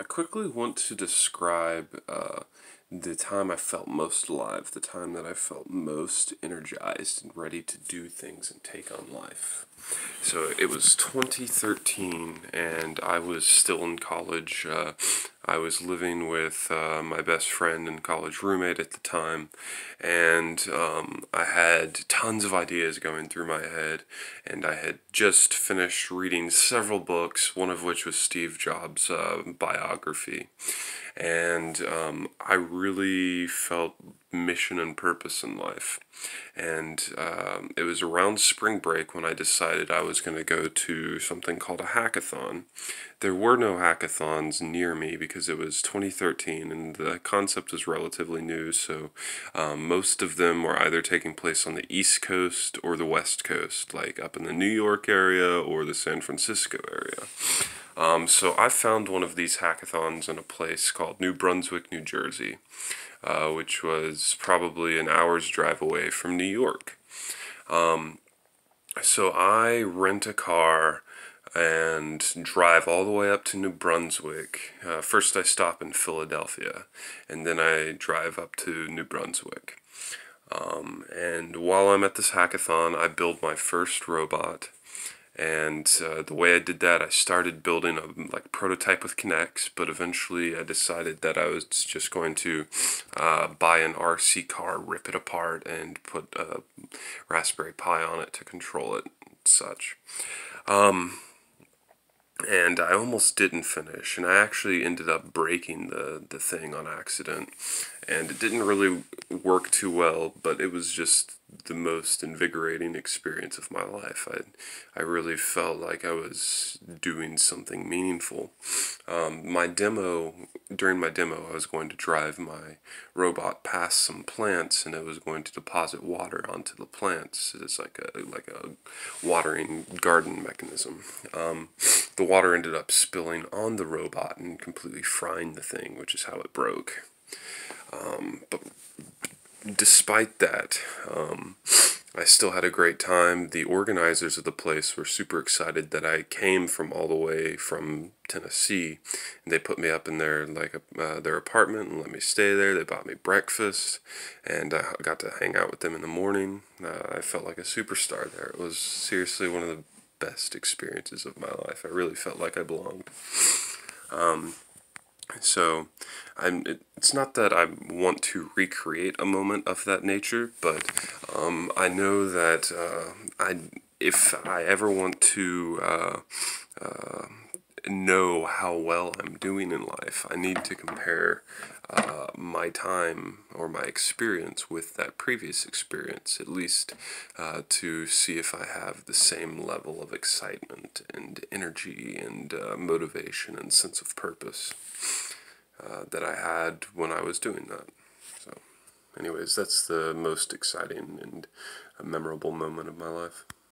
I quickly want to describe the time I felt most alive, the time that I felt most energized and ready to do things and take on life. So it was 2013, and I was still in college. I was living with my best friend and college roommate at the time, and I had tons of ideas going through my head, and I had just finished reading several books, one of which was Steve Jobs' biography. And I really felt mission and purpose in life. And it was around spring break when I decided I was going to go to something called a hackathon. There were no hackathons near me because it was 2013 and the concept was relatively new, so most of them were either taking place on the East Coast or the West Coast, like up in the New York area or the San Francisco area. So I found one of these hackathons in a place called New Brunswick, New Jersey, which was probably an hour's drive away from New York. So I rent a car and drive all the way up to New Brunswick. First I stop in Philadelphia, and then I drive up to New Brunswick. And while I'm at this hackathon, I build my first robot. And the way I did that, I started building a prototype with Kinects, but eventually I decided that I was just going to buy an RC car, rip it apart, and put a Raspberry Pi on it to control it and such. And I almost didn't finish, and I actually ended up breaking the thing on accident, and it didn't really work too well, but it was just the most invigorating experience of my life. I really felt like I was doing something meaningful. During my demo, I was going to drive my robot past some plants, and it was going to deposit water onto the plants. It's like a watering garden mechanism. The water ended up spilling on the robot and completely frying the thing, which is how it broke. But despite that, I still had a great time. The organizers of the place were super excited that I came from all the way from Tennessee, and they put me up in their their apartment and let me stay there. They bought me breakfast, and I got to hang out with them in the morning. I felt like a superstar there. It was seriously one of the best experiences of my life. I really felt like I belonged. So, it's not that I want to recreate a moment of that nature, but I know that if I ever want to know how well I'm doing in life, I need to compare my time or my experience with that previous experience, at least to see if I have the same level of excitement and energy and motivation and sense of purpose that I had when I was doing that. So, anyways, that's the most exciting and memorable moment of my life.